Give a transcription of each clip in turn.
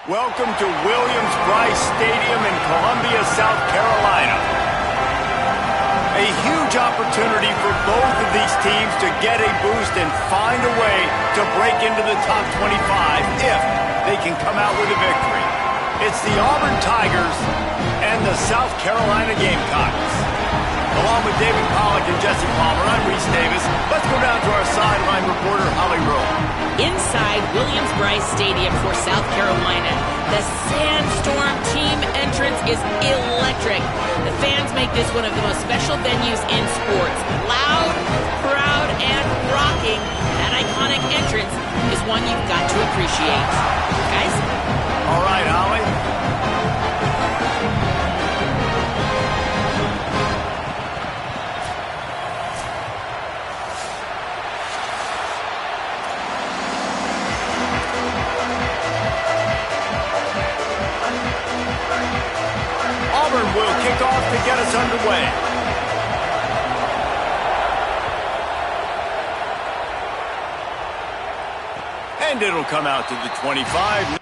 Welcome to Williams-Brice Stadium in Columbia, South Carolina. A huge opportunity for both of these teams to get a boost and find a way to break into the top 25 if they can come out with a victory. It's the Auburn Tigers and the South Carolina Gamecocks. Along with David Pollack and Jesse Palmer, I'm Reese Davis. Let's go down to our sideline reporter, Holly Rowe. Inside Williams-Brice Stadium for South Carolina, the Sandstorm team entrance is electric. The fans make this one of the most special venues in sports. Loud, proud, and rocking. That iconic entrance is one you've got to appreciate. Guys? All right, Holly. Auburn will kick off to get us underway. And it'll come out to the 25.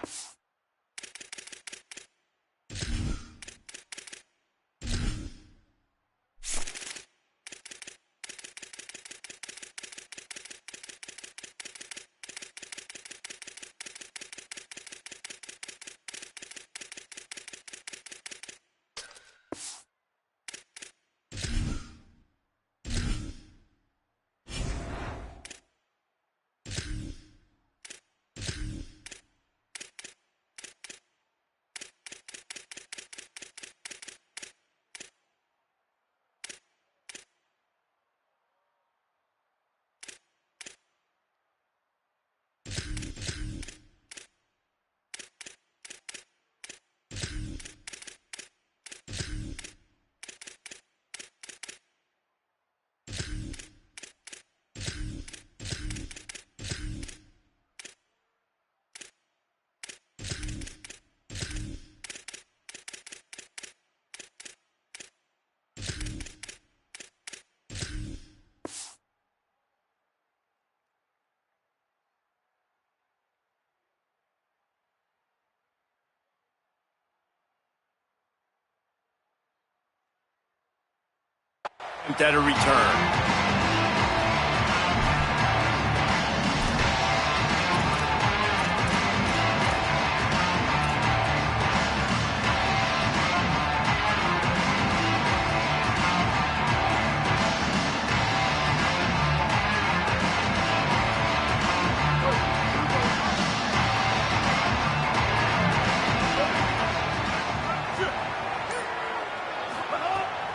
At a return.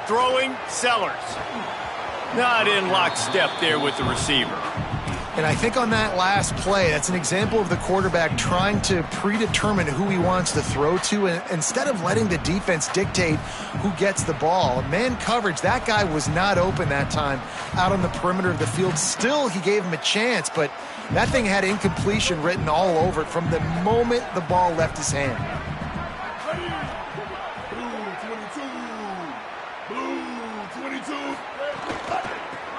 Throwing Sellers. Not in lockstep there with the receiver. And I think on that last play, that's an example of the quarterback trying to predetermine who he wants to throw to, and instead of letting the defense dictate who gets the ball. Man coverage, that guy was not open that time out on the perimeter of the field. Still, he gave him a chance, but that thing had incompletion written all over it from the moment the ball left his hand.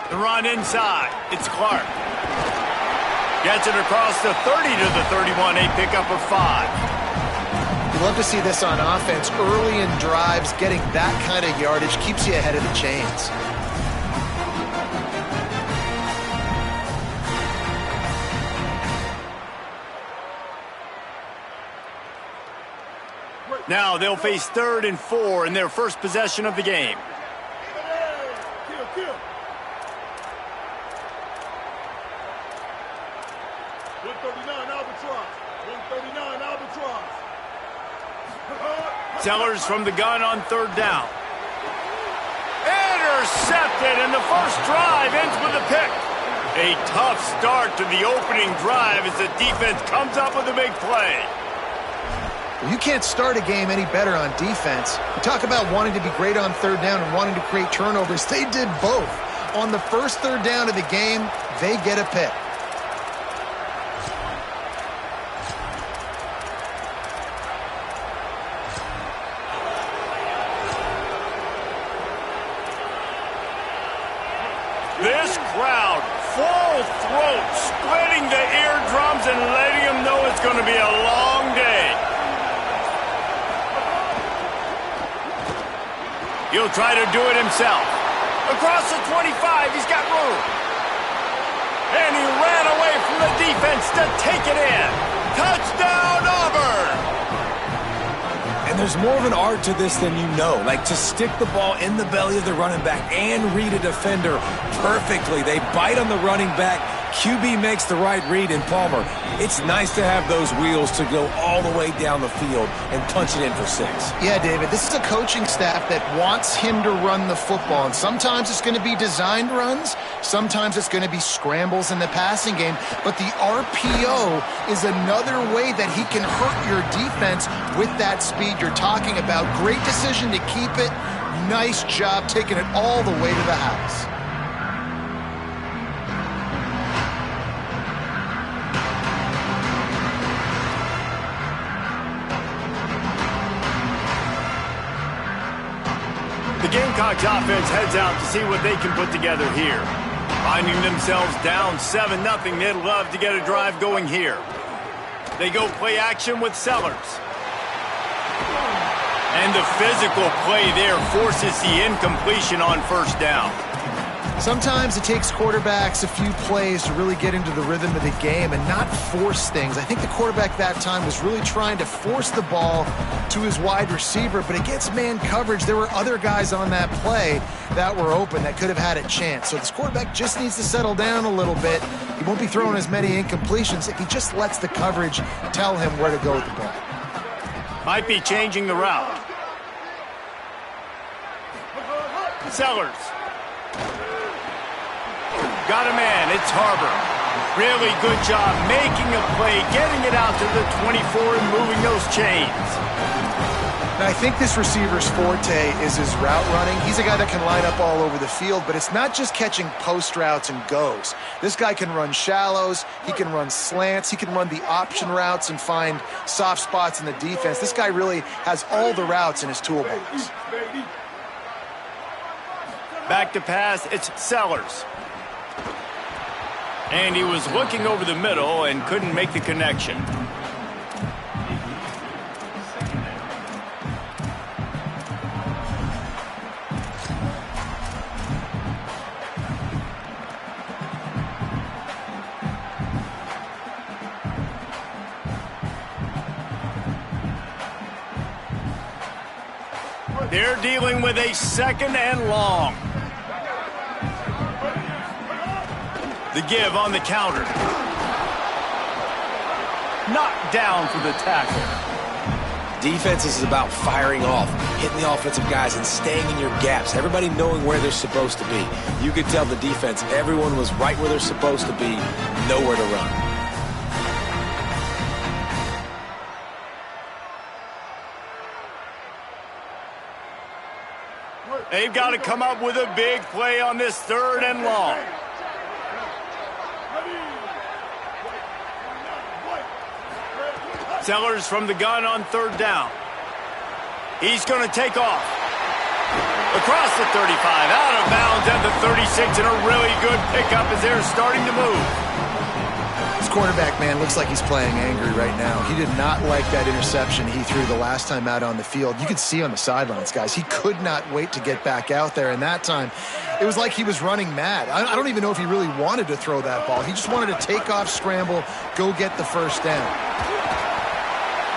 The run inside. It's Clark. Gets it across the 30 to the 31. A pickup of 5. You love to see this on offense. Early in drives, getting that kind of yardage keeps you ahead of the chains. Now they'll face 3rd and 4 in their first possession of the game. Sellers from the gun on 3rd down. Intercepted, and the first drive ends with a pick. A tough start to the opening drive as the defense comes up with a big play. You can't start a game any better on defense. You talk about wanting to be great on 3rd down and wanting to create turnovers. They did both. On the first 3rd down of the game, they get a pick. This crowd, full throat, splitting the eardrums and letting them know it's going to be a long day. He'll try to do it himself. Across the 25, he's got room. And he ran away from the defense to take it in. Touchdown, Auburn! And there's more of an art to this than you know. Like, to stick the ball in the belly of the running back and read a defender perfectly. They bite on the running back. QB makes the right read in Palmer. It's nice to have those wheels to go all the way down the field and punch it in for 6. Yeah, David, this is a coaching staff that wants him to run the football. And sometimes it's going to be designed runs. Sometimes it's going to be scrambles in the passing game. But the RPO is another way that he can hurt your defense with that speed you're talking about. Great decision to keep it. Nice job taking it all the way to the house. The Gamecocks offense heads out to see what they can put together here. Finding themselves down 7-0, they'd love to get a drive going here. They go play action with Sellers. And the physical play there forces the incompletion on first down. Sometimes it takes quarterbacks a few plays to really get into the rhythm of the game and not force things. I think the quarterback that time was really trying to force the ball to his wide receiver, but against man coverage, there were other guys on that play that were open that could have had a chance. So this quarterback just needs to settle down a little bit. He won't be throwing as many incompletions if he just lets the coverage tell him where to go with the ball. Might be changing the route. Sellers. Got a man, it's Harbor. Really good job making a play, getting it out to the 24 and moving those chains. Now, I think this receiver's forte is his route running. He's a guy that can line up all over the field, but it's not just catching post routes and goes. This guy can run shallows, he can run slants, he can run the option routes and find soft spots in the defense. This guy really has all the routes in his toolbox. Back to pass, it's Sellers. And he was looking over the middle and couldn't make the connection. They're dealing with a 2nd and long. The give on the counter. Knocked down for the tackle. Defense is about firing off, hitting the offensive guys, and staying in your gaps. Everybody knowing where they're supposed to be. You could tell the defense, everyone was right where they're supposed to be, nowhere to run. They've got to come up with a big play on this 3rd and long. Sellers from the gun on 3rd down. He's going to take off. Across the 35, out of bounds at the 36, and a really good pickup as they're starting to move. This quarterback, man, looks like he's playing angry right now. He did not like that interception he threw the last time out on the field. You could see on the sidelines, guys, he could not wait to get back out there, and that time it was like he was running mad. I don't even know if he really wanted to throw that ball. He just wanted to take off, scramble, go get the first down.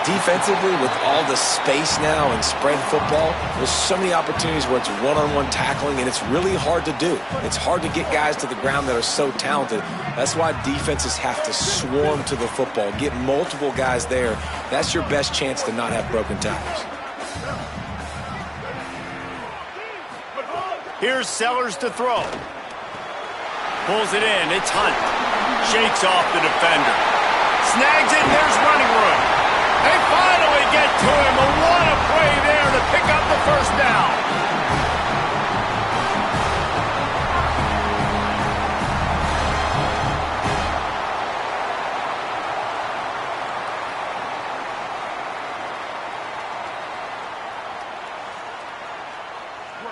Defensively, with all the space now and spread football, there's so many opportunities where it's one-on-one tackling, and it's really hard to do. It's hard to get guys to the ground that are so talented. That's why defenses have to swarm to the football, get multiple guys there. That's your best chance to not have broken tackles. Here's Sellers to throw. Pulls it in. It's Hunt. Shakes off the defender. Snags it, and there's running room. They finally get to him, and what a play there to pick up the first down.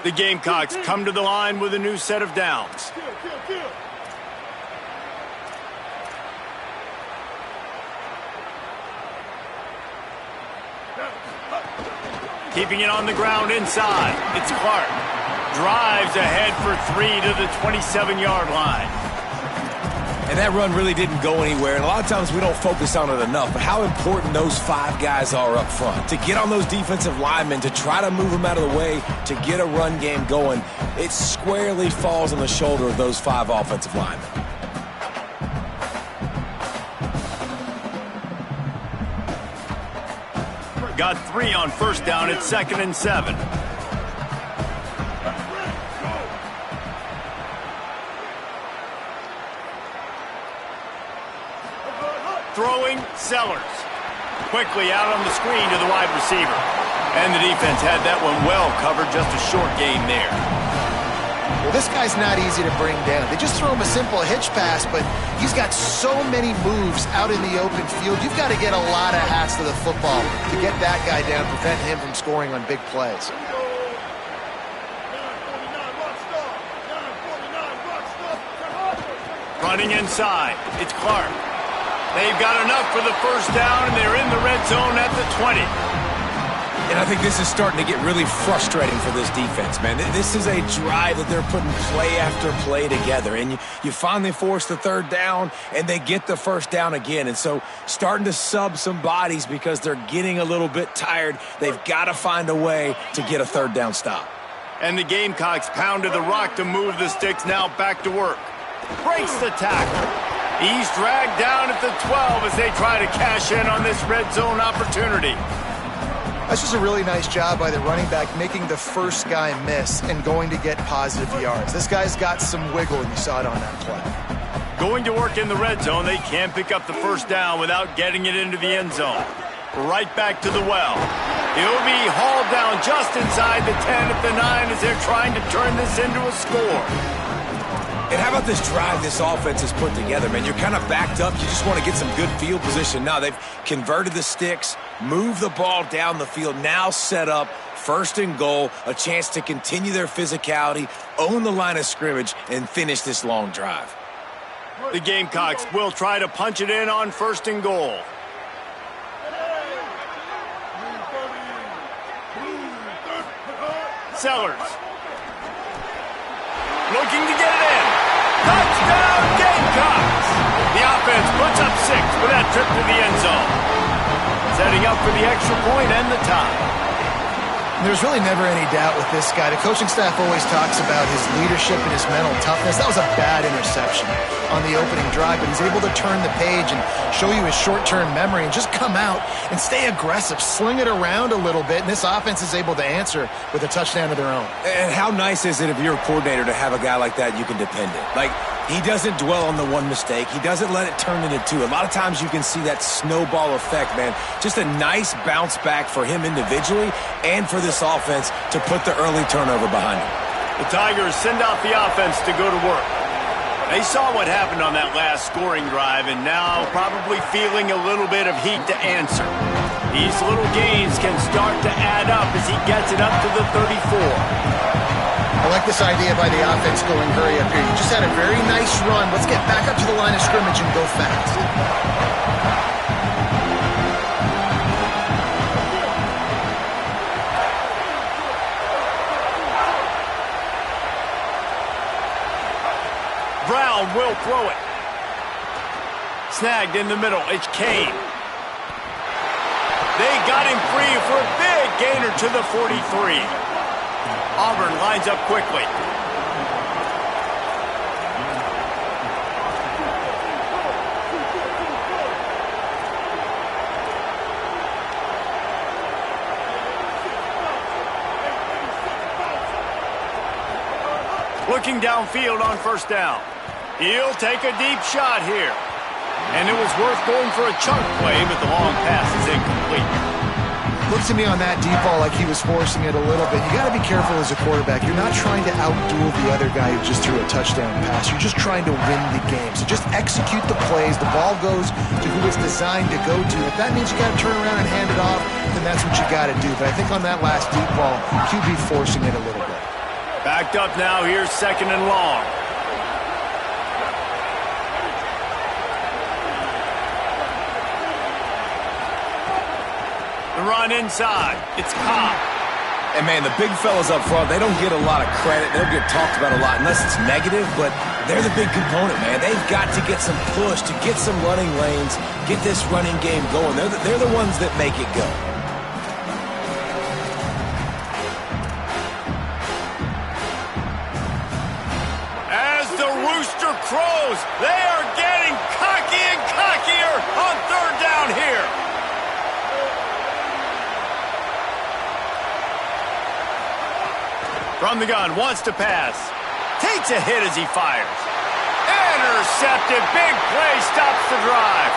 The Gamecocks come to the line with a new set of downs. Keeping it on the ground inside. It's Clark. Drives ahead for 3 to the 27-yard line. And that run really didn't go anywhere. And a lot of times we don't focus on it enough. But how important those 5 guys are up front. To get on those defensive linemen, to try to move them out of the way, to get a run game going, it squarely falls on the shoulder of those 5 offensive linemen. Got 3 on first down. It's 2nd and 7. Throwing, Sellers. Quickly out on the screen to the wide receiver. And the defense had that one well covered, just a short gain there. Well, this guy's not easy to bring down. They just throw him a simple hitch pass, but he's got so many moves out in the open field. You've got to get a lot of hats to the football to get that guy down, prevent him from scoring on big plays. Running inside, it's Clark. They've got enough for the first down, and they're in the red zone at the 20. And I think this is starting to get really frustrating for this defense, man. This is a drive that they're putting play after play together. And you finally force the 3rd down, and they get the first down again. And so starting to sub some bodies because they're getting a little bit tired. They've got to find a way to get a 3rd down stop. And the Gamecocks pounded the rock to move the sticks, now back to work. Breaks the tackle. He's dragged down at the 12 as they try to cash in on this red zone opportunity. That's just a really nice job by the running back, making the first guy miss and going to get positive yards. This guy's got some wiggle, and you saw it on that play. Going to work in the red zone, they can't pick up the first down without getting it into the end zone. Right back to the well. He'll be hauled down just inside the 10 at the 9 as they're trying to turn this into a score. And how about this drive this offense has put together, man? You're kind of backed up. You just want to get some good field position. Now they've converted the sticks, moved the ball down the field, now set up 1st and goal, a chance to continue their physicality, own the line of scrimmage, and finish this long drive. The Gamecocks will try to punch it in on 1st and goal. Sellers. Looking to get it in. Touchdown, Gamecocks! The offense puts up 6 with that trip to the end zone. Setting up for the extra point and the tie. There's really never any doubt with this guy. The coaching staff always talks about his leadership and his mental toughness. That was a bad interception on the opening drive, but he's able to turn the page and show you his short-term memory and just come out and stay aggressive, sling it around a little bit, and this offense is able to answer with a touchdown of their own. And how nice is it if you're a coordinator to have a guy like that you can depend on? Like, he doesn't dwell on the one mistake. He doesn't let it turn into 2. A lot of times you can see that snowball effect, man. Just a nice bounce back for him individually and for this offense to put the early turnover behind him. The Tigers send out the offense to go to work. They saw what happened on that last scoring drive and now probably feeling a little bit of heat to answer. These little gains can start to add up as he gets it up to the 34. I like this idea by the offense going hurry up here. You just had a very nice run. Let's get back up to the line of scrimmage and go fast. Brown will throw it. Snagged in the middle. It's Kane. They got him free for a big gainer to the 43. Auburn lines up quickly. Looking downfield on first down. He'll take a deep shot here. And it was worth going for a chunk play, but the long pass is incomplete. Looks to me on that deep ball like he was forcing it a little bit. You got to be careful as a quarterback. You're not trying to outduel the other guy who just threw a touchdown pass. You're just trying to win the game. So just execute the plays. The ball goes to who it's designed to go to. If that means you got to turn around and hand it off, then that's what you got to do. But I think on that last deep ball, QB forcing it a little bit. Backed up now. Here's 2nd and long. The run inside. It's Cobb. And, man, the big fellas up front, they don't get a lot of credit. They don't get talked about a lot unless it's negative, but they're the big component, man. They've got to get some push, to get some running lanes, get this running game going. They're the ones that make it go. As the rooster crows, they are getting cocky and cockier on third down here. From the gun, wants to pass. Takes a hit as he fires. Intercepted. Big play stops the drive.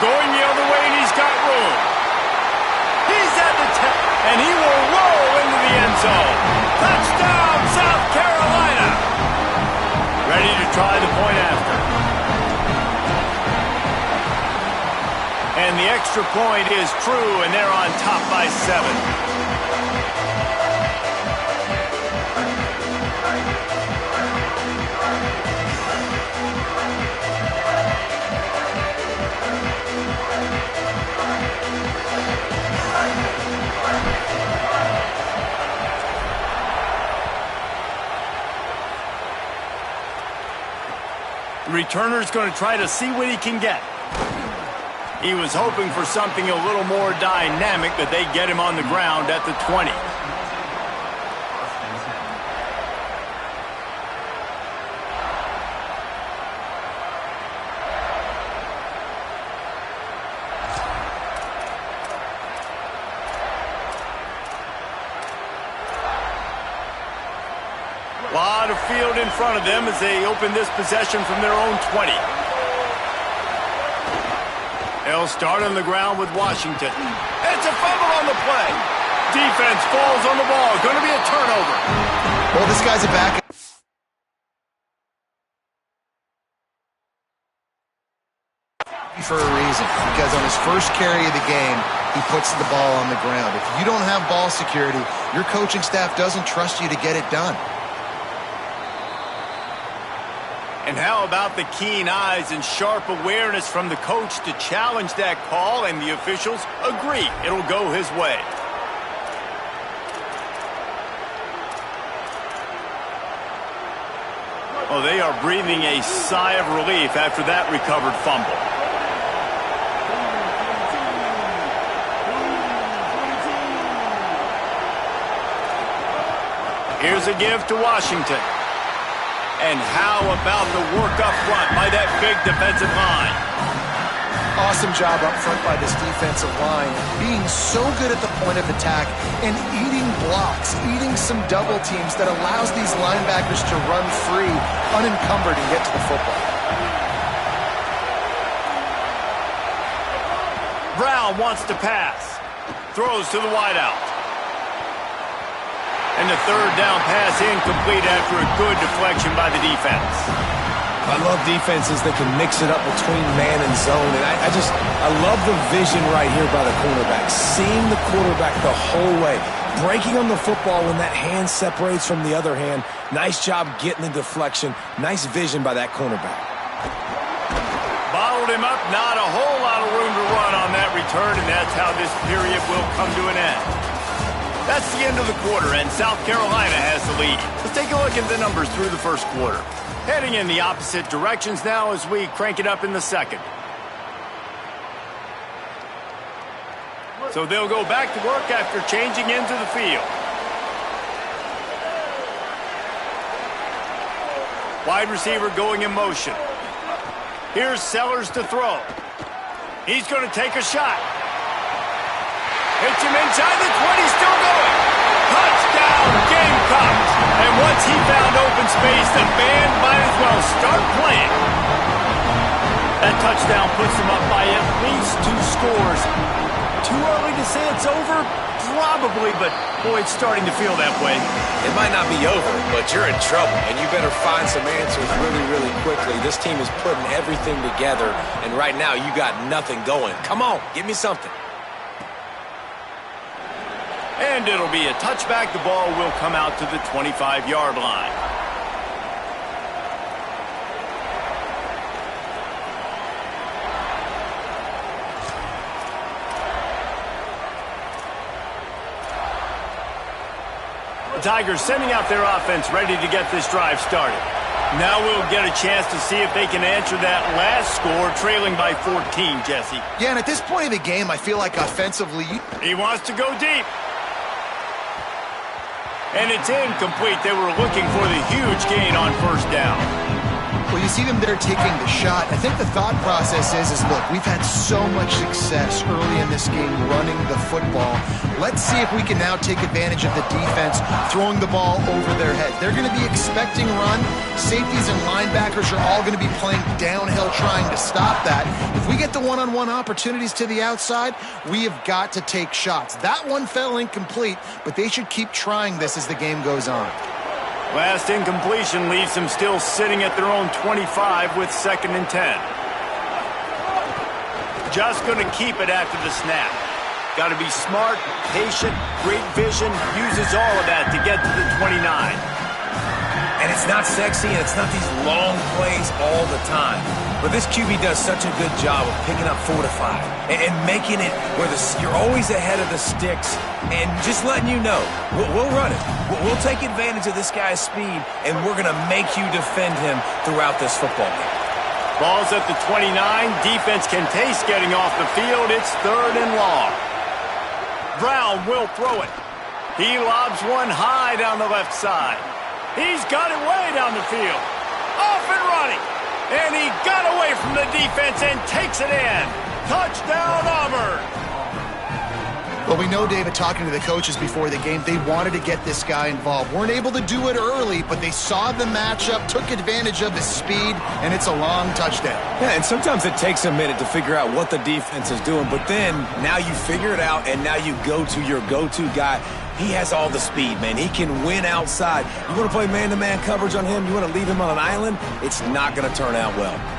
Going the other way, and he's got room. He's at the 10, and he will roll into the end zone. Touchdown, South Carolina. Ready to try the point after. And the extra point is true, and they're on top by 7. The returner's going to try to see what he can get. He was hoping for something a little more dynamic, but they get him on the ground at the 20. A lot of field in front of them as they open this possession from their own 20. They'll start on the ground with Washington. It's a fumble on the play. Defense falls on the ball. Going to be a turnover. Well, this guy's a back. For a reason, because on his first carry of the game, he puts the ball on the ground. If you don't have ball security, your coaching staff doesn't trust you to get it done. And how about the keen eyes and sharp awareness from the coach to challenge that call, and the officials agree it'll go his way. Oh, they are breathing a sigh of relief after that recovered fumble. Here's a give to Washington. And how about the work up front by that big defensive line? Awesome job up front by this defensive line, being so good at the point of attack and eating blocks, eating some double teams that allows these linebackers to run free, unencumbered, and get to the football. Brown wants to pass. Throws to the wideout. And the third down pass incomplete after a good deflection by the defense. I love defenses that can mix it up between man and zone. And I love the vision right here by the cornerback. Seeing the quarterback the whole way. Breaking on the football when that hand separates from the other hand. Nice job getting the deflection. Nice vision by that cornerback. Bottled him up. Not a whole lot of room to run on that return. And that's how this period will come to an end. That's the end of the quarter, and South Carolina has the lead. Let's take a look at the numbers through the first quarter. Heading in the opposite directions now as we crank it up in the second. So they'll go back to work after changing into the field. Wide receiver going in motion. Here's Sellers to throw. He's going to take a shot. Hits him inside the 20, still going. Touchdown, Gamecocks. And once he found open space, the band might as well start playing. That touchdown puts them up by at least 2 scores. Too early to say it's over? Probably, but boy, it's starting to feel that way. It might not be over, but you're in trouble, and you better find some answers really, really quickly. This team is putting everything together, and right now you got nothing going. Come on, give me something. And it'll be a touchback. The ball will come out to the 25-yard line. The Tigers sending out their offense ready to get this drive started. Now we'll get a chance to see if they can answer that last score, trailing by 14, Jesse. Yeah, and at this point of the game, I feel like offensively... He wants to go deep. And it's incomplete. They were looking for the huge gain on first down. Well, you see them there taking the shot. I think the thought process is look, we've had so much success early in this game running the football. Let's see if we can now take advantage of the defense throwing the ball over their heads. They're going to be expecting run. Safeties and linebackers are all going to be playing downhill trying to stop that. If we get the one-on-one opportunities to the outside, we have got to take shots. That one fell incomplete, but they should keep trying this as the game goes on. Last incompletion leaves them still sitting at their own 25 with 2nd and 10. Just going to keep it after the snap. Got to be smart, patient, great vision, uses all of that to get to the 29. And it's not sexy, and it's not these long plays all the time. But this QB does such a good job of picking up 4 to 5 and making it where you're always ahead of the sticks and just letting you know, we'll run it. We'll take advantage of this guy's speed, and we're going to make you defend him throughout this football game. Ball's at the 29. Defense can taste getting off the field. It's 3rd and long. Brown will throw it. He lobs one high down the left side. He's got it way down the field. Off and running. And he got away from the defense and takes it in. Touchdown, Auburn. Well, we know, David, talking to the coaches before the game, they wanted to get this guy involved. Weren't able to do it early, but they saw the matchup, took advantage of his speed, and it's a long touchdown. Yeah, and sometimes it takes a minute to figure out what the defense is doing, but then now you figure it out, and now you go to your go-to guy. He has all the speed, man. He can win outside. You want to play man-to-man coverage on him? You want to leave him on an island? It's not going to turn out well.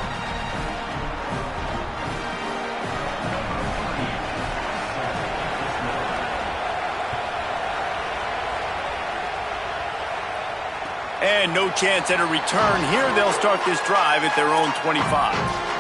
And no chance at a return here. They'll start this drive at their own 25.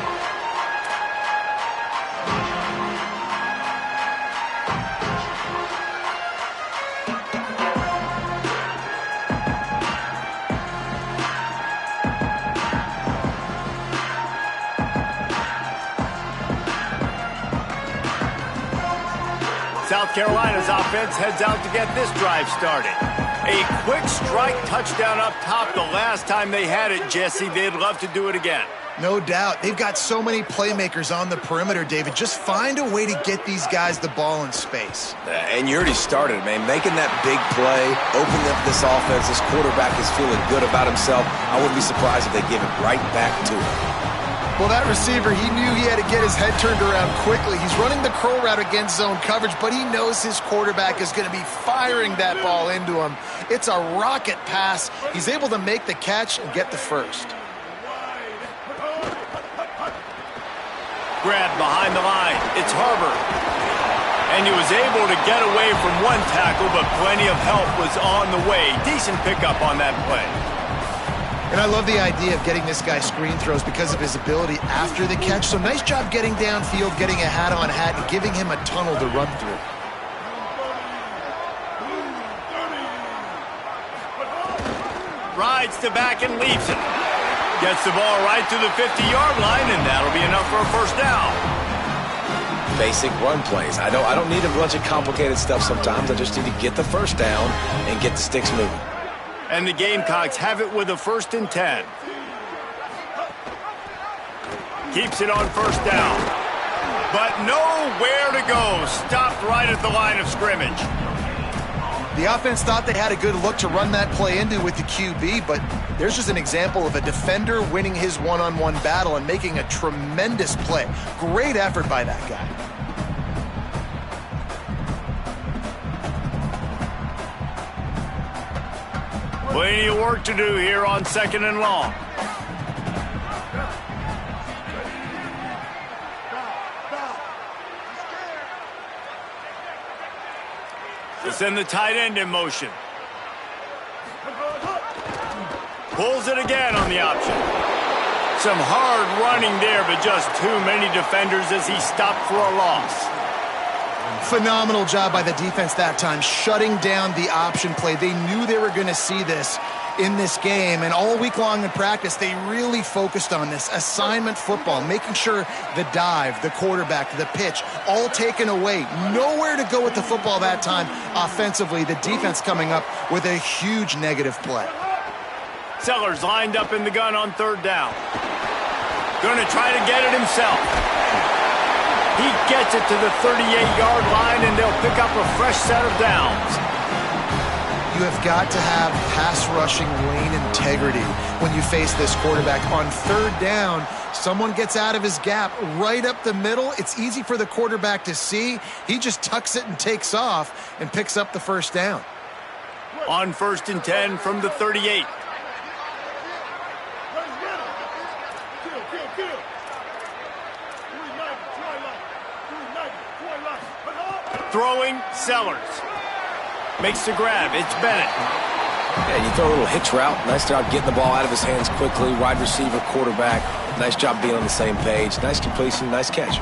South Carolina's offense heads out to get this drive started. A quick strike touchdown up top the last time they had it, Jesse. They'd love to do it again. No doubt. They've got so many playmakers on the perimeter, David. Just find a way to get these guys the ball in space. And you already started, man. Making that big play, opening up this offense. This quarterback is feeling good about himself. I wouldn't be surprised if they give it right back to him. Well, that receiver, he knew he had to get his head turned around quickly. He's running the curl route against zone coverage, but he knows his quarterback is going to be firing that ball into him. It's a rocket pass. He's able to make the catch and get the first. Grab behind the line. It's Harbor. And he was able to get away from one tackle, but plenty of help was on the way. Decent pickup on that play. And I love the idea of getting this guy screen throws because of his ability after the catch. So nice job getting downfield, getting a hat-on-hat, and giving him a tunnel to run through. Rides to back and leaves it. Gets the ball right to the 50-yard line, and that'll be enough for a first down. Basic run plays. I don't need a bunch of complicated stuff sometimes. I just need to get the first down and get the sticks moving. And the Gamecocks have it with a 1st and 10. Keeps it on first down. But nowhere to go. Stopped right at the line of scrimmage. The offense thought they had a good look to run that play into with the QB, but there's just an example of a defender winning his one-on-one battle and making a tremendous play. Great effort by that guy. Plenty of work to do here on 2nd and long. To send the tight end in motion. Pulls it again on the option. Some hard running there, but just too many defenders as he stopped for a loss. Phenomenal job by the defense that time, shutting down the option play. They knew they were going to see this in this game, and all week long in practice, they really focused on this assignment football, making sure the dive, the quarterback, the pitch, all taken away. Nowhere to go with the football that time offensively. The defense coming up with a huge negative play. Sellers lined up in the gun on third down. Going to try to get it himself. He gets it to the 38-yard line, and they'll pick up a fresh set of downs. You have got to have pass rushing lane integrity when you face this quarterback. On third down, someone gets out of his gap right up the middle. It's easy for the quarterback to see. He just tucks it and takes off and picks up the first down. On 1st and 10 from the 38. Throwing, Sellers. Makes the grab. It's Bennett. Yeah, you throw a little hitch route. Nice job getting the ball out of his hands quickly. Wide receiver, quarterback. Nice job being on the same page. Nice completion, nice catch.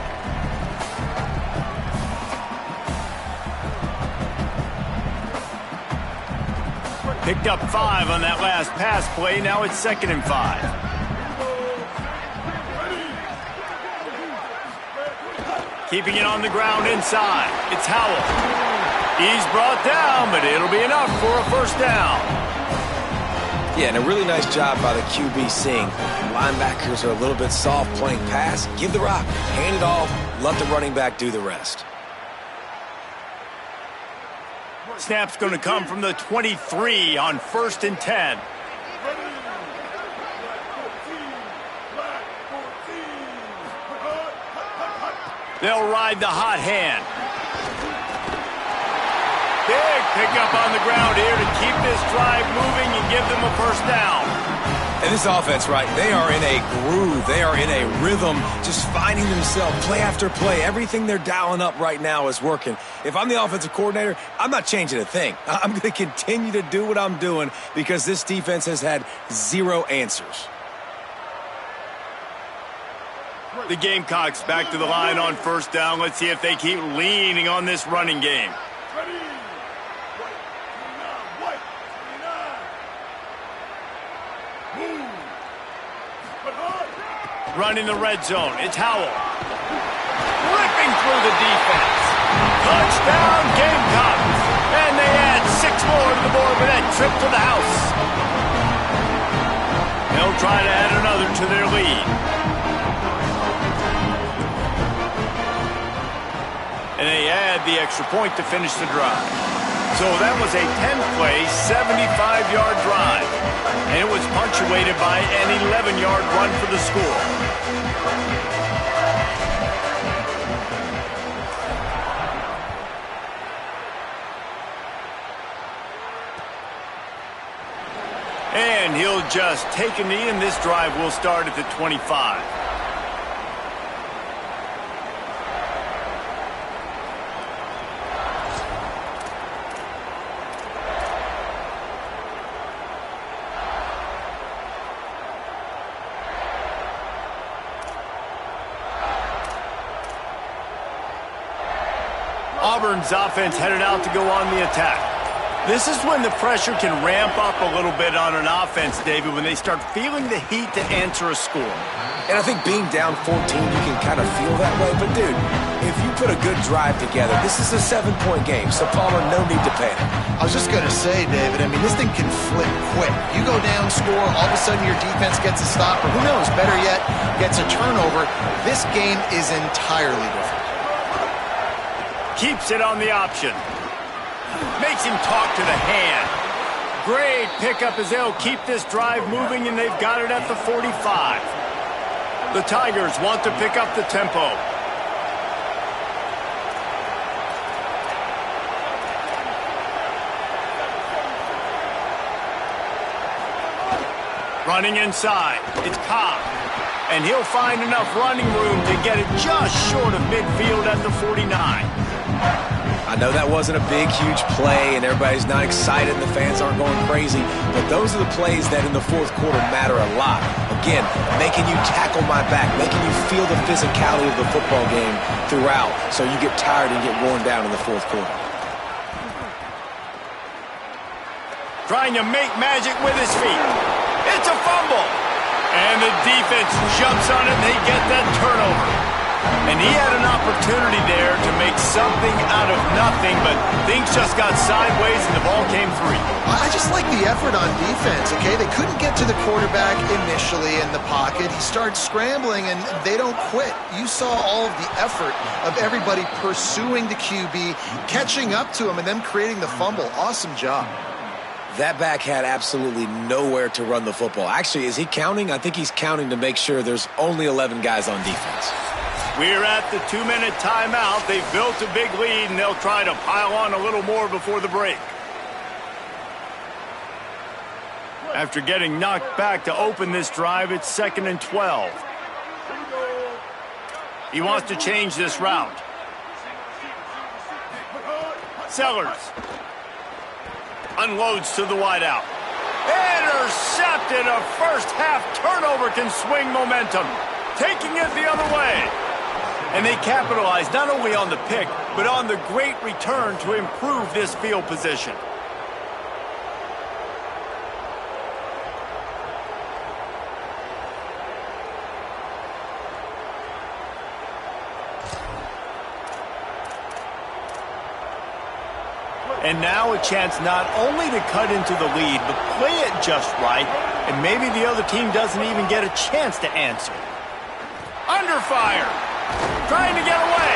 Picked up 5 on that last pass play. Now it's 2nd and 5. Keeping it on the ground inside. It's Howell. He's brought down, but it'll be enough for a first down. Yeah, and a really nice job by the QB seeing linebackers are a little bit soft playing pass. Give the rock, hand it off, let the running back do the rest. Snap's going to come from the 23 on 1st and 10. They'll ride the hot hand. Big pickup on the ground here to keep this drive moving and give them a first down. And this offense, right, they are in a groove. They are in a rhythm, just finding themselves play after play. Everything they're dialing up right now is working. If I'm the offensive coordinator, I'm not changing a thing. I'm going to continue to do what I'm doing because this defense has had zero answers. The Gamecocks back to the line on first down. Let's see if they keep leaning on this running game. Running the red zone. It's Howell. Ripping through the defense. Touchdown, Gamecocks. And they add 6 more to the board with that trip to the house. They'll try to add another to their lead. And they add the extra point to finish the drive. So that was a 10-play, 75-yard drive. And it was punctuated by an 11-yard run for the score. And he'll just take a knee, and this drive will start at the 25. Auburn's offense headed out to go on the attack. This is when the pressure can ramp up a little bit on an offense, David, when they start feeling the heat to answer a score. And I think being down 14, you can kind of feel that way. But, dude, if you put a good drive together, this is a 7-point game. So, Palmer, no need to panic. I was just going to say, David, I mean, this thing can flip quick. You go down, score, all of a sudden your defense gets a stop, or who knows, better yet, gets a turnover. This game is entirely different. Keeps it on the option. Makes him talk to the hand. Great pickup as they'll keep this drive moving, and they've got it at the 45. The Tigers want to pick up the tempo. Running inside, it's Cobb. And he'll find enough running room to get it just short of midfield at the 49. I know that wasn't a big, huge play, and everybody's not excited, and the fans aren't going crazy, but those are the plays that in the fourth quarter matter a lot. A Again, making you tackle my back, making you feel the physicality of the football game throughout, so you get tired and get worn down in the fourth quarter. Trying to make magic with his feet. It's a fumble. And the defense jumps on it, and they get that turnover. And he had an opportunity there to make something out of nothing, but things just got sideways and the ball came free. I just like the effort on defense, okay? They couldn't get to the quarterback initially in the pocket. He starts scrambling, and they don't quit. You saw all of the effort of everybody pursuing the QB, catching up to him, and then creating the fumble. Awesome job. That back had absolutely nowhere to run the football. Actually, is he counting? I think he's counting to make sure there's only 11 guys on defense. We're at the 2-minute timeout. They've built a big lead, and they'll try to pile on a little more before the break. After getting knocked back to open this drive, it's 2nd and 12. He wants to change this route. Sellers unloads to the wideout. Intercepted. A first-half turnover can swing momentum, taking it the other way. And they capitalize not only on the pick, but on the great return to improve this field position. And now a chance not only to cut into the lead, but play it just right, and maybe the other team doesn't even get a chance to answer. Under fire. Trying to get away.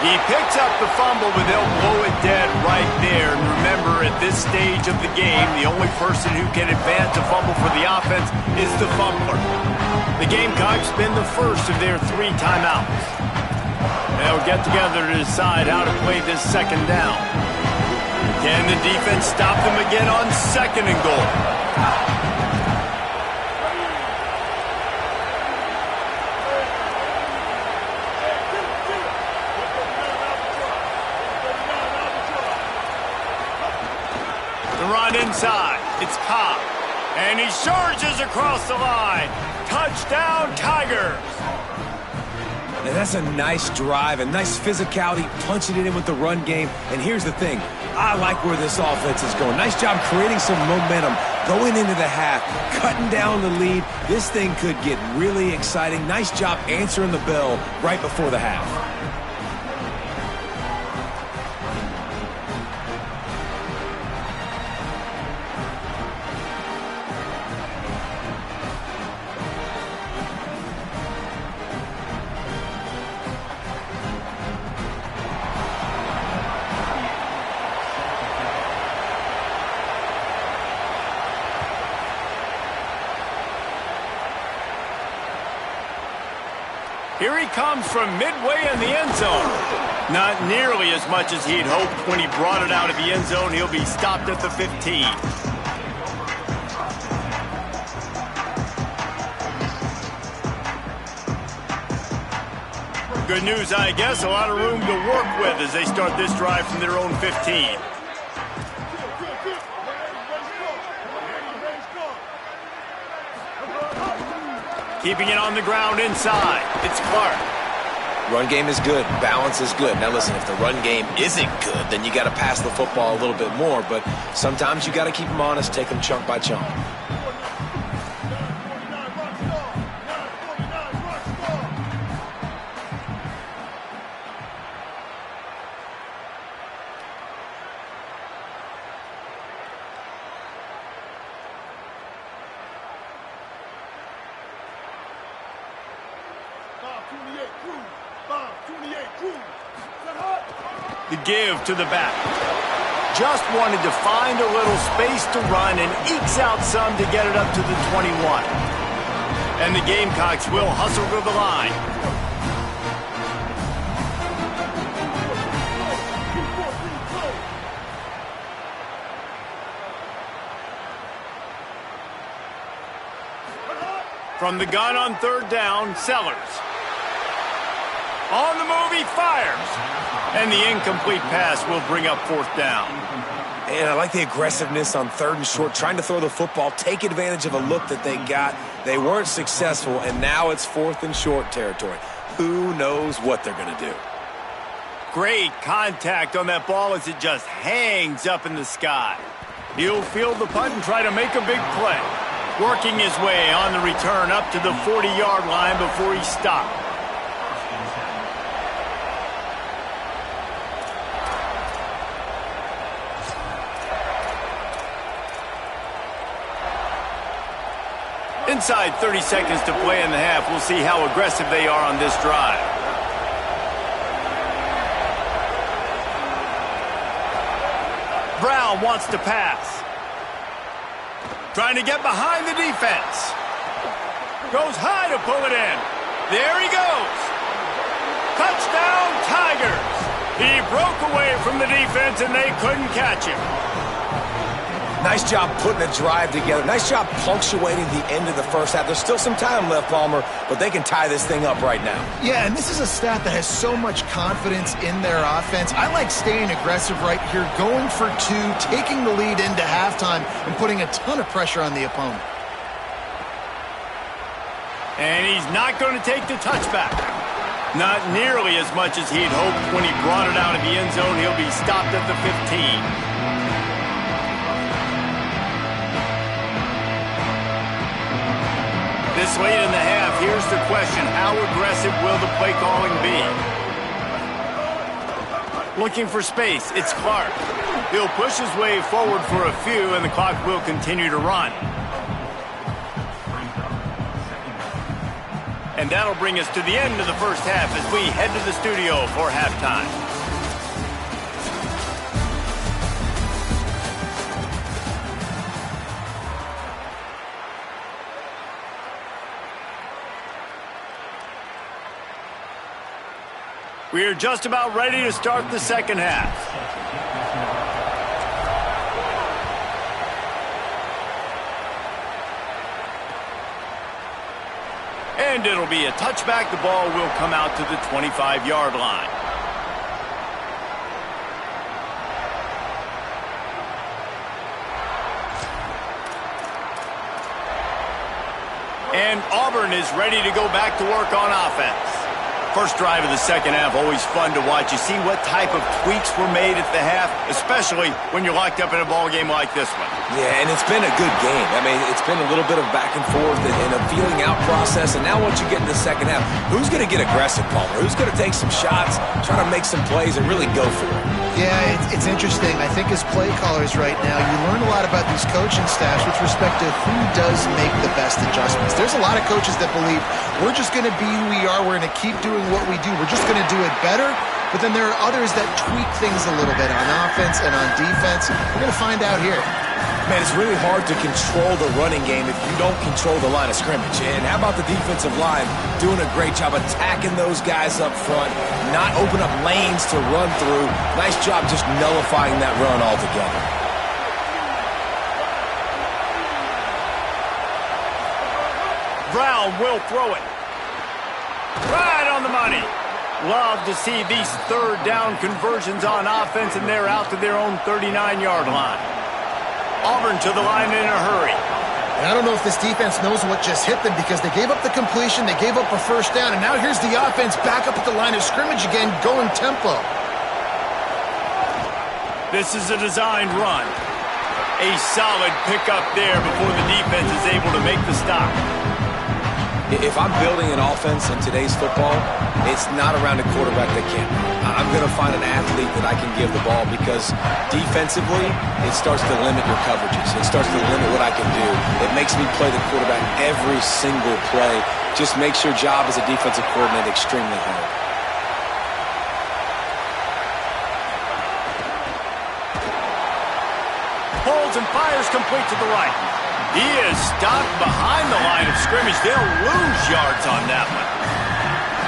He picks up the fumble, but they'll blow it dead right there. And remember, at this stage of the game, the only person who can advance a fumble for the offense is the fumbler. The Gamecocks spend the first of their 3 timeouts. They'll get together to decide how to play this second down. Can the defense stop them again on 2nd and goal? Inside, it's Cobb, and he surges across the line. Touchdown, Tigers! Now that's a nice drive, a nice physicality, punching it in with the run game. And here's the thing, I like where this offense is going. Nice job creating some momentum, going into the half, cutting down the lead. This thing could get really exciting. Nice job answering the bell right before the half. Here he comes from midway in the end zone. Not nearly as much as he'd hoped when he brought it out of the end zone. He'll be stopped at the 15. Good news, I guess. A lot of room to work with as they start this drive from their own 15. Keeping it on the ground inside. It's Clark. Run game is good. Balance is good. Now listen, if the run game isn't good, then you got to pass the football a little bit more. But sometimes you got to keep them honest, take them chunk by chunk. The give to the back. Just wanted to find a little space to run and ekes out some to get it up to the 21. And the Gamecocks will hustle to the line. From the gun on 3rd down, Sellers. On the move, he fires. And the incomplete pass will bring up 4th down. And I like the aggressiveness on 3rd and short, trying to throw the football, take advantage of a look that they got. They weren't successful, and now it's 4th and short territory. Who knows what they're going to do? Great contact on that ball as it just hangs up in the sky. He'll field the punt and try to make a big play. Working his way on the return up to the 40-yard line before he stopped. Inside 30 seconds to play in the half. We'll see how aggressive they are on this drive. Brown wants to pass. Trying to get behind the defense. Goes high to pull it in. There he goes. Touchdown, Tigers. He broke away from the defense and they couldn't catch him. Nice job putting a drive together. Nice job punctuating the end of the first half. There's still some time left, Palmer, but they can tie this thing up right now. Yeah, and this is a staff that has so much confidence in their offense. I like staying aggressive right here, going for 2, taking the lead into halftime, and putting a ton of pressure on the opponent. And he's not going to take the touchback. Not nearly as much as he'd hoped when he brought it out of the end zone. He'll be stopped at the 15. This late in the half, here's the question. How aggressive will the play calling be? Looking for space, it's Clark. He'll push his way forward for a few, and the clock will continue to run. And that'll bring us to the end of the first half as we head to the studio for halftime. We are just about ready to start the second half. And it'll be a touchback. The ball will come out to the 25-yard line. And Auburn is ready to go back to work on offense. First drive of the second half, always fun to watch. You see what type of tweaks were made at the half, especially when you're locked up in a ball game like this one. Yeah, and it's been a good game. I mean, it's been a little bit of back and forth and a feeling out process. And now once you get in the second half, who's going to get aggressive, Palmer? Who's going to take some shots, try to make some plays, and really go for it? Yeah, it's interesting. I think as play callers right now, you learn a lot about these coaching staffs with respect to who does make the best adjustments. There's a lot of coaches that believe we're just going to be who we are. We're going to keep doing what we do. We're just going to do it better. But then there are others that tweak things a little bit on offense and on defense. We're going to find out here. Man, it's really hard to control the running game if you don't control the line of scrimmage. And how about the defensive line doing a great job attacking those guys up front, not open up lanes to run through. Nice job just nullifying that run altogether. Brown will throw it. Right on the money. Love to see these third down conversions on offense, and they're out to their own 39-yard line. Auburn to the line in a hurry. And I don't know if this defense knows what just hit them because they gave up the completion, they gave up a first down, and now here's the offense back up at the line of scrimmage again, going tempo. This is a designed run. A solid pickup there before the defense is able to make the stop. If I'm building an offense in today's football, it's not around a quarterback that can't. I'm going to find an athlete that I can give the ball because defensively, it starts to limit your coverages. It starts to limit what I can do. It makes me play the quarterback every single play. Just makes your job as a defensive coordinator extremely hard. Pulls and fires complete to the right. He is stopped behind the line of scrimmage. They'll lose yards on that one.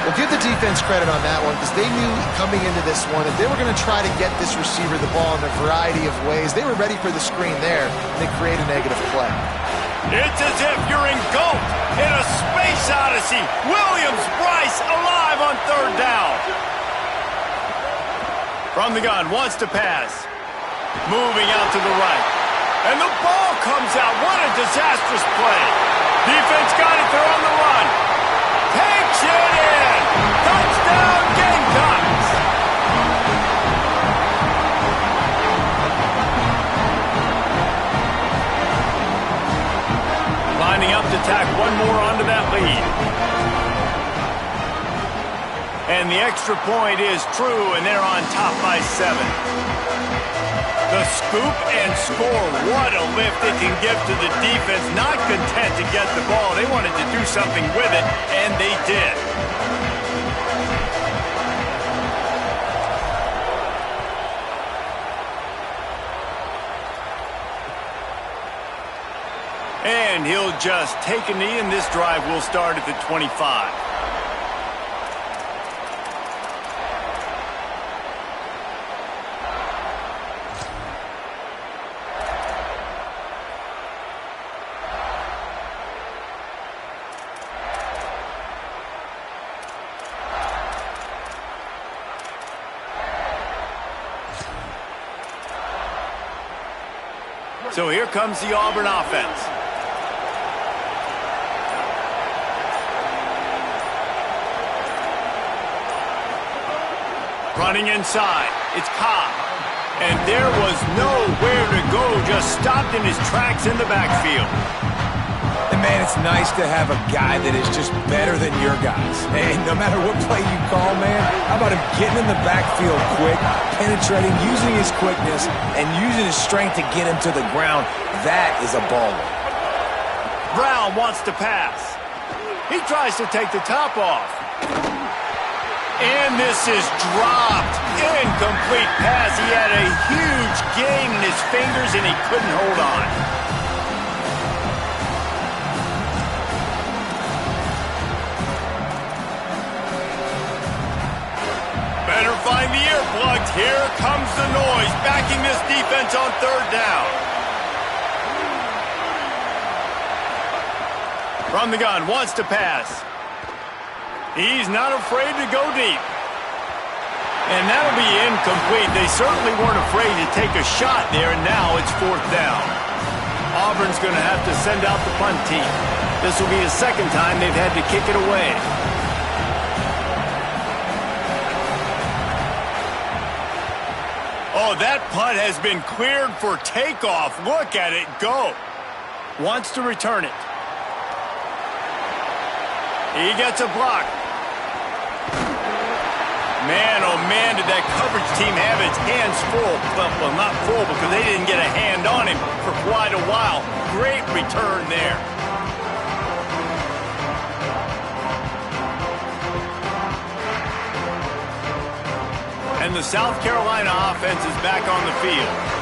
Well, give the defense credit on that one because they knew coming into this one that they were going to try to get this receiver the ball in a variety of ways. They were ready for the screen there, and they create a negative play. It's as if you're engulfed in a space odyssey. Williams-Brice alive on third down. From the gun, wants to pass. Moving out to the right. And the ball comes out. What a disastrous play. Defense got it. They're on the run. Takes it in. Touchdown, Gamecocks. Lining up to tack one more onto that lead. And the extra point is true, and they're on top by 7. The scoop and score. What a lift it can give to the defense. Not content to get the ball. They wanted to do something with it, and they did. And he'll just take a knee, and this drive will start at the 25. So here comes the Auburn offense. Running inside, it's Cobb. And there was nowhere to go, just stopped in his tracks in the backfield. And man, it's nice to have a guy that is just better than your guys. And no matter what play you call, man, how about him getting in the backfield quick, penetrating, using his quickness, and using his strength to get him to the ground. That is a baller. Brown wants to pass. He tries to take the top off. And this is dropped. Incomplete pass. He had a huge gain in his fingers, and he couldn't hold on. Better find the earplugs. Here comes the noise, backing this defense on 3rd down. From the gun, wants to pass. He's not afraid to go deep. And that'll be incomplete. They certainly weren't afraid to take a shot there, and now it's 4th down. Auburn's going to have to send out the punt team. This will be the 2nd time they've had to kick it away. Oh, that punt has been cleared for takeoff. Look at it go. Wants to return it. He gets a block. Man, oh man, did that coverage team have its hands full. Well, not full because they didn't get a hand on him for quite a while. Great return there. And the South Carolina offense is back on the field.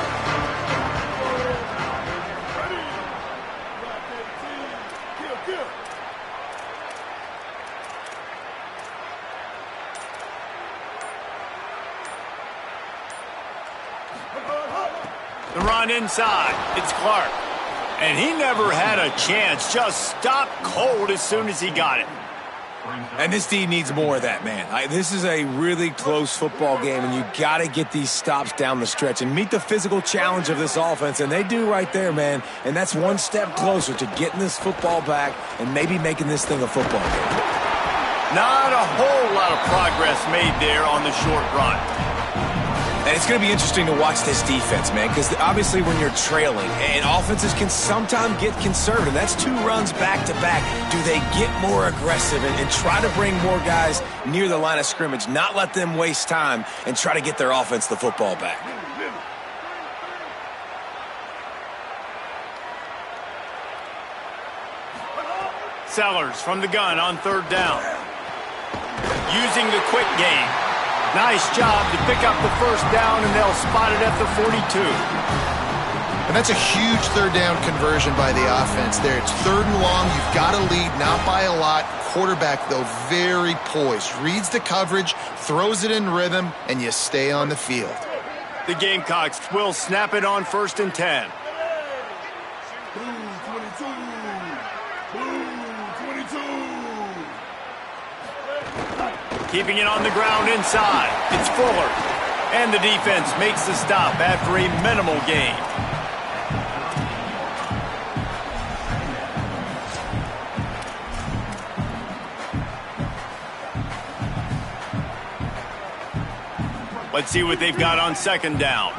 The run inside. It's Clark. And he never had a chance. Just stopped cold as soon as he got it. And this D needs more of that, man. This is a really close football game, and you got to get these stops down the stretch and meet the physical challenge of this offense, and they do right there, man. And that's one step closer to getting this football back and maybe making this thing a football game. Not a whole lot of progress made there on the short run. And it's going to be interesting to watch this defense, man, because obviously when you're trailing, and offenses can sometimes get conservative. That's 2 runs back-to-back. Do they get more aggressive and try to bring more guys near the line of scrimmage, not let them waste time, and try to get their offense the football back? Sellers from the gun on 3rd down. Using the quick game. Nice job to pick up the 1st down, and they'll spot it at the 42. And that's a huge 3rd down conversion by the offense there. It's 3rd and long. You've got to lead, not by a lot. Quarterback, though, very poised. Reads the coverage, throws it in rhythm, and you stay on the field. The Gamecocks will snap it on 1st and 10. Keeping it on the ground inside. It's Fuller. And the defense makes the stop after a minimal gain. Let's see what they've got on second down.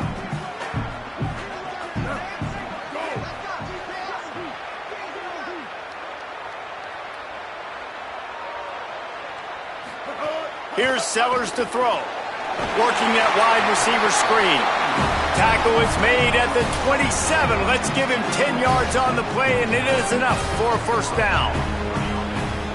Here's Sellers to throw. Working that wide receiver screen. Tackle is made at the 27. Let's give him 10 yards on the play, and it is enough for a first down.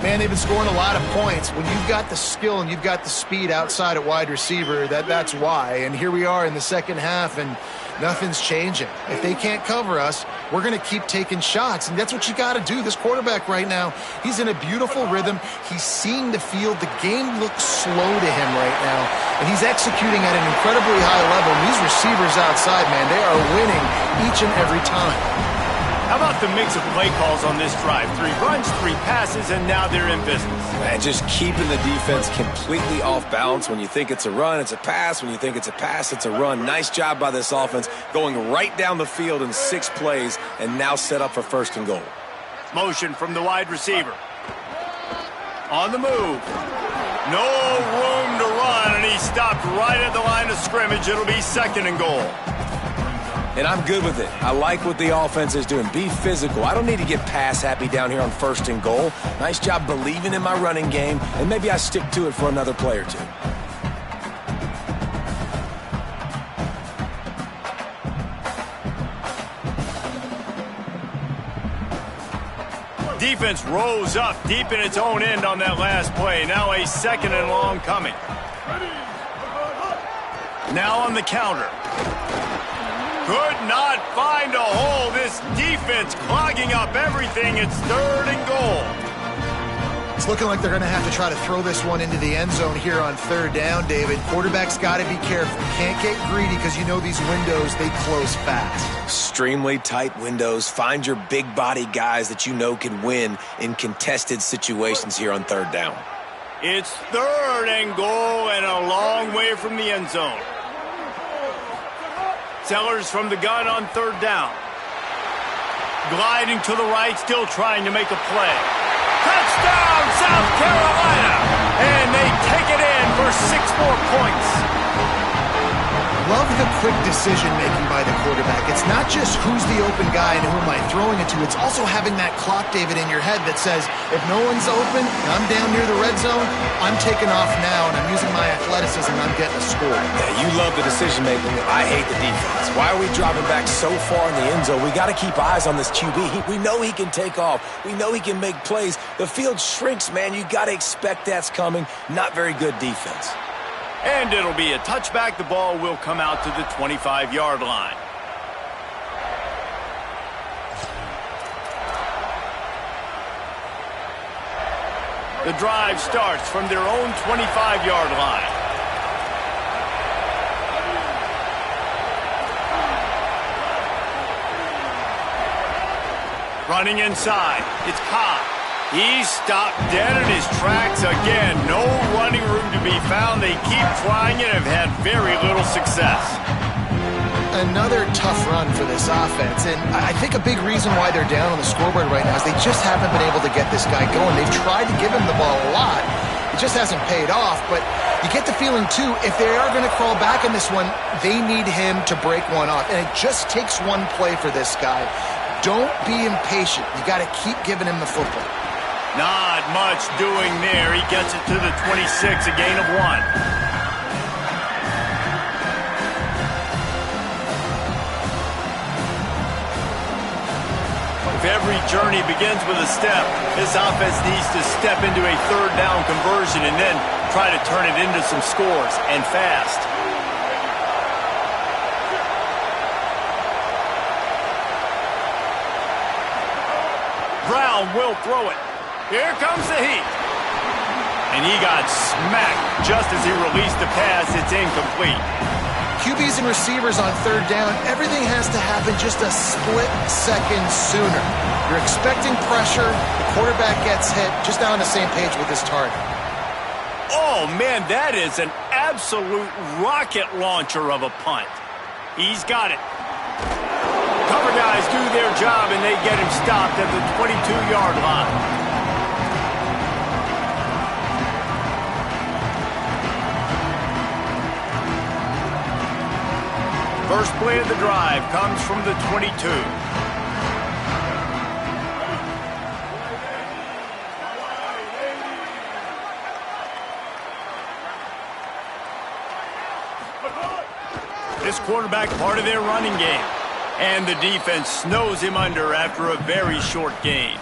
Man, they've been scoring a lot of points. When you've got the skill and you've got the speed outside at wide receiver, that's why. And here we are in the second half, and nothing's changing. If they can't cover us, we're going to keep taking shots, and that's what you got to do. This quarterback right now, he's in a beautiful rhythm. He's seeing the field. The game looks slow to him right now, and he's executing at an incredibly high level. And these receivers outside, man, they are winning each and every time. How about the mix of play calls on this drive? 3 runs, 3 passes, and now they're in business. And just keeping the defense completely off balance. When you think it's a run, it's a pass. When you think it's a pass, it's a run. Nice job by this offense going right down the field in 6 plays and now set up for first and goal. Motion from the wide receiver. On the move. No room to run, and he stopped right at the line of scrimmage. It'll be second and goal. And I'm good with it. I like what the offense is doing. Be physical. I don't need to get pass happy down here on first and goal. Nice job believing in my running game, and maybe I stick to it for another play or 2. Defense rose up deep in its own end on that last play. Now a second and long coming. Now on the counter. Could not find a hole. This defense clogging up everything. It's third and goal. It's looking like they're going to have to try to throw this one into the end zone here on third down, David. Quarterback's got to be careful. Can't get greedy because you know these windows, they close fast. Extremely tight windows. Find your big body guys that you know can win in contested situations here on third down. It's third and goal and a long way from the end zone. Sellers from the gun on third down. Gliding to the right, still trying to make a play. Touchdown, South Carolina! And they take it in for 6 more points. Love the quick decision-making by the quarterback. It's not just who's the open guy and who am I throwing it to. It's also having that clock, David, in your head that says, if no one's open and I'm down near the red zone, I'm taking off now and I'm using my athleticism and I'm getting a score. Yeah, you love the decision-making. I hate the defense. Why are we dropping back so far in the end zone? We got to keep eyes on this QB. We know he can take off. We know he can make plays. The field shrinks, man. You got to expect that's coming. Not very good defense. And it'll be a touchback. The ball will come out to the 25-yard line. The drive starts from their own 25-yard line. Running inside. It's Cobb. He's stopped dead in his tracks again. No running room to be found. They keep trying it and have had very little success. Another tough run for this offense, and I think a big reason why they're down on the scoreboard right now is they just haven't been able to get this guy going. They've tried to give him the ball a lot. It just hasn't paid off, but you get the feeling, too, if they are going to crawl back in this one, they need him to break one off, and it just takes one play for this guy. Don't be impatient. You got to keep giving him the football. Not much doing there. He gets it to the 26, a gain of 1. If every journey begins with a step, this offense needs to step into a third down conversion and then try to turn it into some scores, and fast. Brown will throw it. Here comes the heat. And he got smacked just as he released the pass. It's incomplete. QBs and receivers on third down, everything has to happen just a split second sooner. You're expecting pressure. The quarterback gets hit. Just now on the same page with his target. Oh, man, that is an absolute rocket launcher of a punt. He's got it. Cover guys do their job, and they get him stopped at the 22-yard line. First play of the drive comes from the 22. This quarterback part of their running game. And the defense snows him under after a very short game.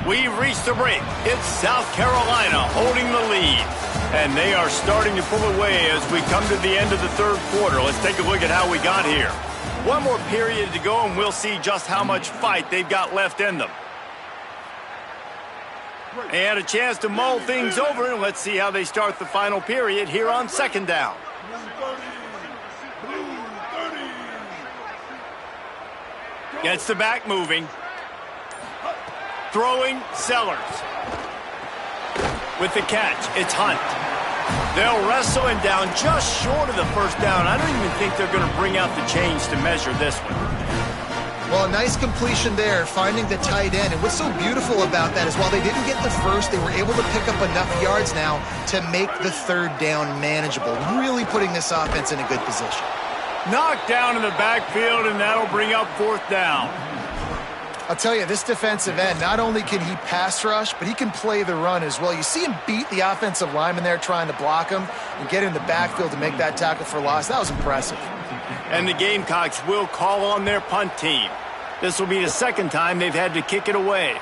We've reached the break. It's South Carolina holding the lead. And they are starting to pull away as we come to the end of the third quarter. Let's take a look at how we got here. One more period to go, and we'll see just how much fight they've got left in them. And a chance to mull things over, and let's see how they start the final period here on second down. Gets the back moving. Throwing, Sellers. With the catch, it's Hunt. They'll wrestle him down just short of the first down. I don't even think they're going to bring out the chains to measure this one. Well, a nice completion there, finding the tight end. And what's so beautiful about that is while they didn't get the first, they were able to pick up enough yards now to make the third down manageable, really putting this offense in a good position. Knocked down in the backfield, and that'll bring up fourth down. I'll tell you, this defensive end, not only can he pass rush, but he can play the run as well. You see him beat the offensive lineman there trying to block him and get in the backfield to make that tackle for loss. That was impressive. And the Gamecocks will call on their punt team. This will be the second time they've had to kick it away.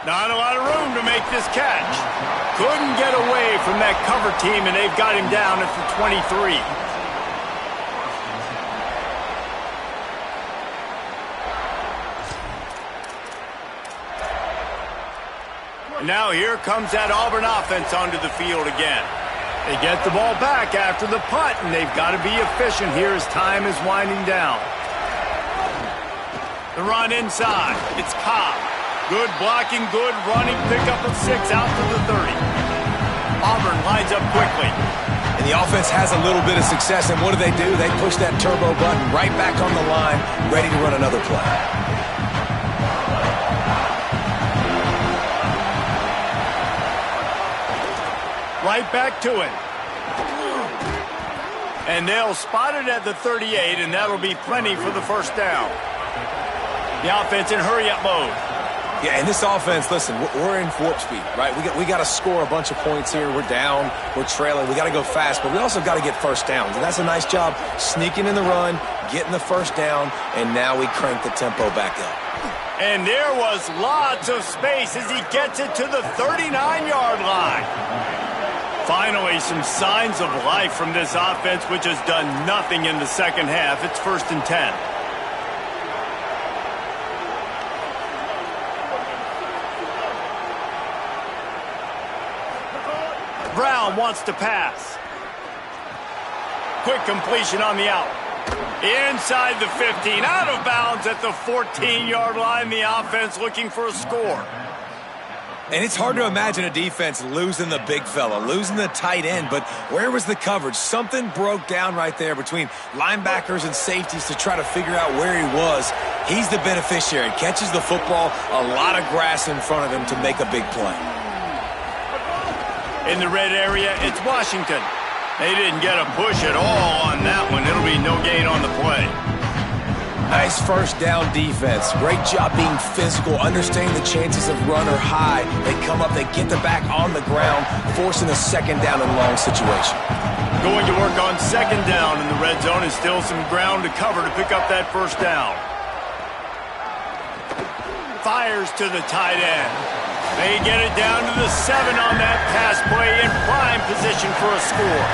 Not a lot of room to make this catch. Couldn't get away from that cover team, and they've got him down at the 23. Now here comes that Auburn offense onto the field again. They get the ball back after the punt, and they've got to be efficient here as time is winding down. The run inside. It's Cobb. Good blocking, good running, pickup of 6 out to the 30. Auburn lines up quickly. And the offense has a little bit of success, and what do? They push that turbo button right back on the line, ready to run another play. Right back to it. And they'll spot it at the 38, and that'll be plenty for the first down. The offense in hurry-up mode. Yeah, and this offense, listen, we're in warp speed, right? We got to score a bunch of points here. We're down, we're trailing. We got to go fast, but we also got to get first downs. And that's a nice job sneaking in the run, getting the first down, and now we crank the tempo back up. And there was lots of space as he gets it to the 39-yard line. Finally, some signs of life from this offense, which has done nothing in the second half. It's 1st and 10. Brown wants to pass. Quick completion on the out. Inside the 15, out of bounds at the 14-yard line. The offense looking for a score. And it's hard to imagine a defense losing the big fella, losing the tight end, but where was the coverage? Something broke down right there between linebackers and safeties to try to figure out where he was. He's the beneficiary. Catches the football, a lot of grass in front of him to make a big play. In the red area, it's Washington. They didn't get a push at all on that one. It'll be no gain on the play. Nice first down defense. Great job being physical, understanding the chances of run or high. They come up, they get the back on the ground, forcing a second down and long situation. Going to work on second down in the red zone, and still some ground to cover to pick up that first down. Fires to the tight end. They get it down to the 7 on that pass play, in prime position for a score.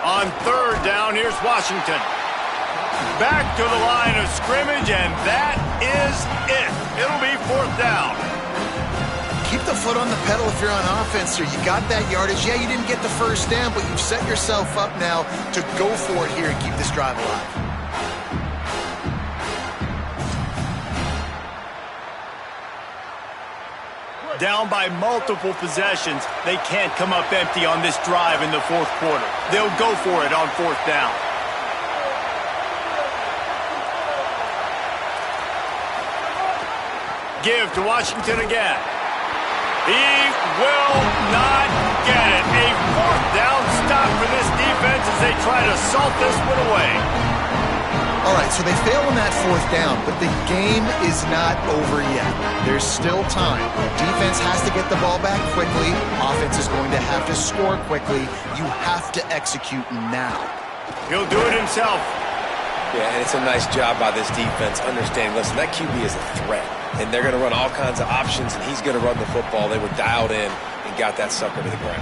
On third down, here's Washington. Back to the line of scrimmage, and that is it. It'll be 4th down. Keep the foot on the pedal if you're on offense here. You got that yardage. Yeah, you didn't get the first down, but you've set yourself up now to go for it here and keep this drive alive. Down by multiple possessions, they can't come up empty on this drive in the fourth quarter. They'll go for it on fourth down. Give to Washington again. He will not get it. A fourth down stop for this defense as they try to salt this one away. All right, so they fail on that fourth down, but the game is not over yet. There's still time. Defense has to get the ball back quickly. Offense is going to have to score quickly. You have to execute now. He'll do it himself. Yeah, and it's a nice job by this defense understanding, listen, that QB is a threat, and they're going to run all kinds of options, and he's going to run the football. They were dialed in and got that sucker to the ground.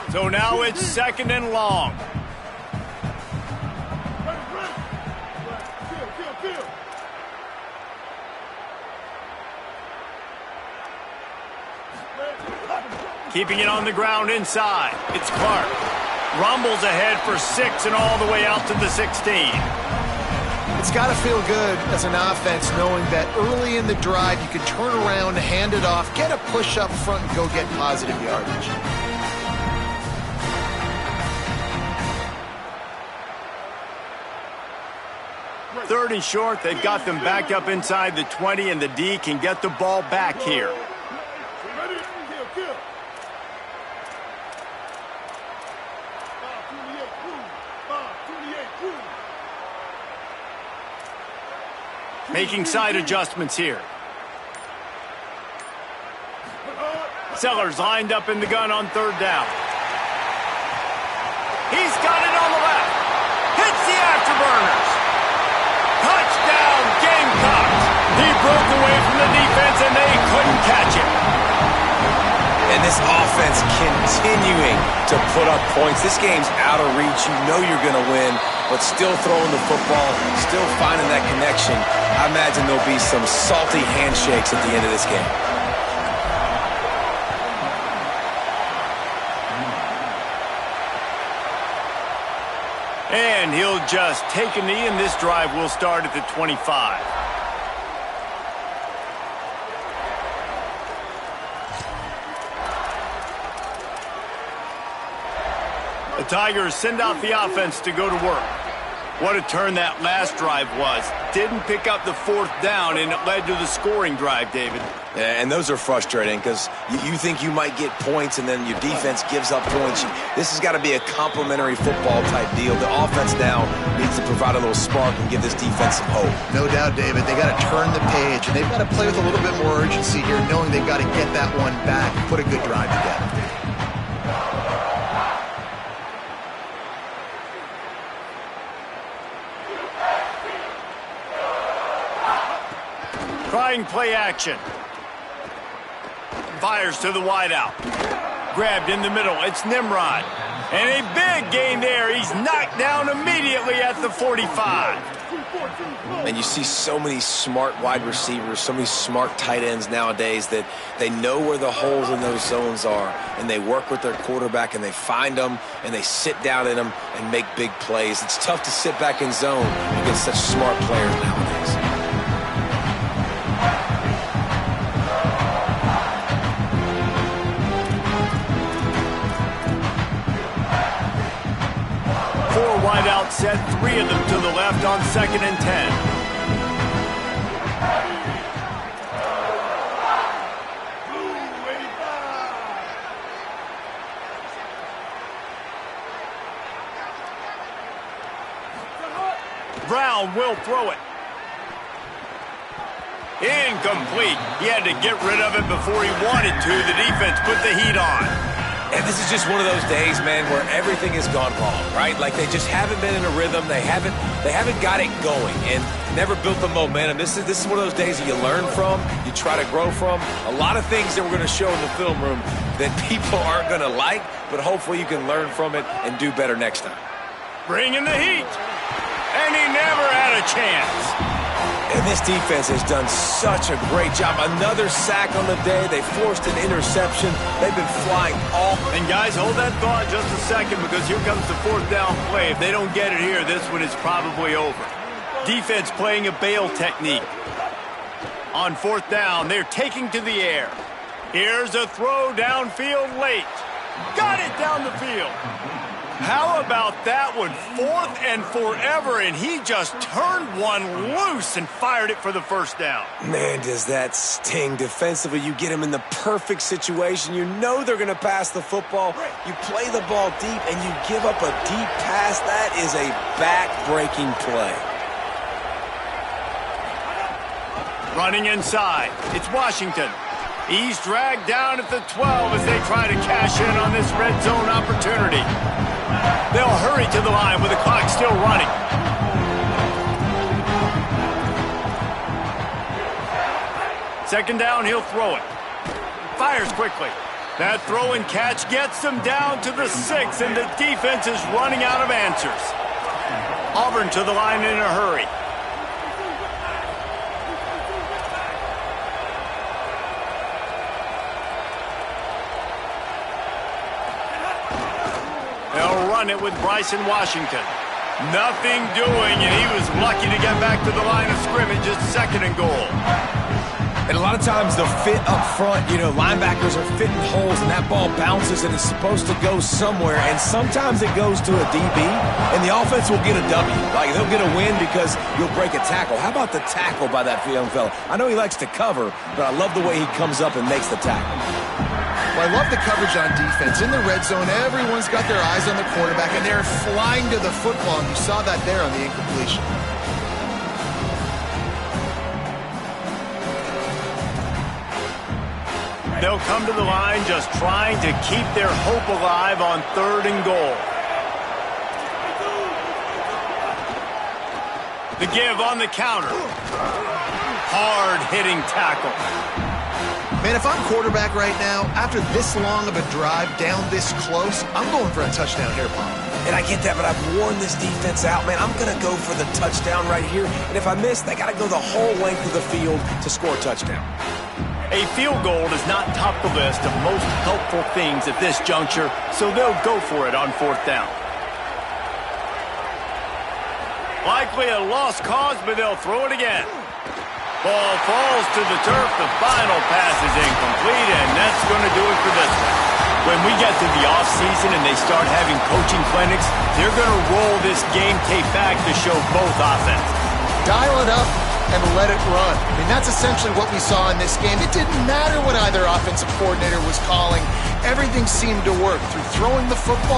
So now it's second and long. Keeping it on the ground inside. It's Clark. Rumbles ahead for 6 and all the way out to the 16. It's got to feel good as an offense knowing that early in the drive you can turn around, hand it off, get a push up front, and go get positive yardage. Third and short, they've got them back up inside the 20, and the D can get the ball back here. Making side adjustments here. Sellers lined up in the gun on third down. He's got it on the left. Hits the afterburners. Touchdown, Gamecocks. He broke away from the defense and they couldn't catch him. And this offense continuing to put up points. This game's out of reach. You know you're going to win, but still throwing the football, still finding that connection. I imagine there'll be some salty handshakes at the end of this game. And he'll just take a knee, and this drive will start at the 25. The Tigers send out the offense to go to work. What a turn that last drive was. Didn't pick up the fourth down, and it led to the scoring drive, David. Yeah, and those are frustrating because you think you might get points, and then your defense gives up points. This has got to be a complementary football type deal. The offense now needs to provide a little spark and give this defense some hope. No doubt, David. They got to turn the page, and they've got to play with a little bit more urgency here, knowing they've got to get that one back and put a good drive together. Trying play action. Fires to the wideout. Grabbed in the middle. It's Nimrod. And a big gain there. He's knocked down immediately at the 45. And you see so many smart wide receivers, so many smart tight ends nowadays that they know where the holes in those zones are, and they work with their quarterback, and they find them, and they sit down in them and make big plays. It's tough to sit back in zone against such smart players nowadays. Wide out set, 3 of them to the left on 2nd and 10. Brown will throw it. Incomplete. He had to get rid of it before he wanted to. The defense put the heat on. And this is just one of those days, man, where everything has gone wrong, right? Like they just haven't been in a rhythm. They haven't got it going and never built the momentum. This is one of those days that you learn from, you try to grow from. A lot of things that we're going to show in the film room that people aren't going to like, but hopefully you can learn from it and do better next time. Bringing the heat. And he never had a chance. And this defense has done such a great job. Another sack on the day. They forced an interception. They've been flying all. And guys, hold that thought just a second, because here comes the fourth down play. If they don't get it here, this one is probably over. Defense playing a bail technique. On fourth down, they're taking to the air. Here's a throw downfield late. Got it down the field. How about that one? 4th and forever, and he just turned one loose and fired it for the first down. Man, does that sting. Defensively, you get him in the perfect situation. You know they're going to pass the football. You play the ball deep, and you give up a deep pass. That is a back-breaking play. Running inside, it's Washington. He's dragged down at the 12 as they try to cash in on this red zone opportunity. They'll hurry to the line with the clock still running. Second down, he'll throw it. Fires quickly. That throw and catch gets them down to the 6, and the defense is running out of answers. Auburn to the line in a hurry. They'll run it with Bryson Washington. Nothing doing, and he was lucky to get back to the line of scrimmage at 2nd and goal. And a lot of times they'll fit up front. You know, linebackers are fitting holes, and that ball bounces, and it's supposed to go somewhere. And sometimes it goes to a DB, and the offense will get a W. Like, they'll get a win because you'll break a tackle. How about the tackle by that young fella? I know he likes to cover, but I love the way he comes up and makes the tackle. Well, I love the coverage on defense. In the red zone, everyone's got their eyes on the quarterback, and they're flying to the football, and you saw that there on the incompletion. They'll come to the line just trying to keep their hope alive on 3rd and goal. The give on the counter. Hard-hitting tackle. Man, if I'm quarterback right now, after this long of a drive down this close, I'm going for a touchdown here, Paul. And I get that, but I've worn this defense out, man. I'm going to go for the touchdown right here. And if I miss, they got to go the whole length of the field to score a touchdown. A field goal does not top the list of most helpful things at this juncture, so they'll go for it on 4th down. Likely a lost cause, but they'll throw it again. Ball falls to the turf. The final pass is incomplete, and that's going to do it for this one. When we get to the offseason and they start having coaching clinics, they're going to roll this game tape back to show both offenses. Dial it up and let it run. I mean, that's essentially what we saw in this game. It didn't matter what either offensive coordinator was calling. Everything seemed to work through throwing the football.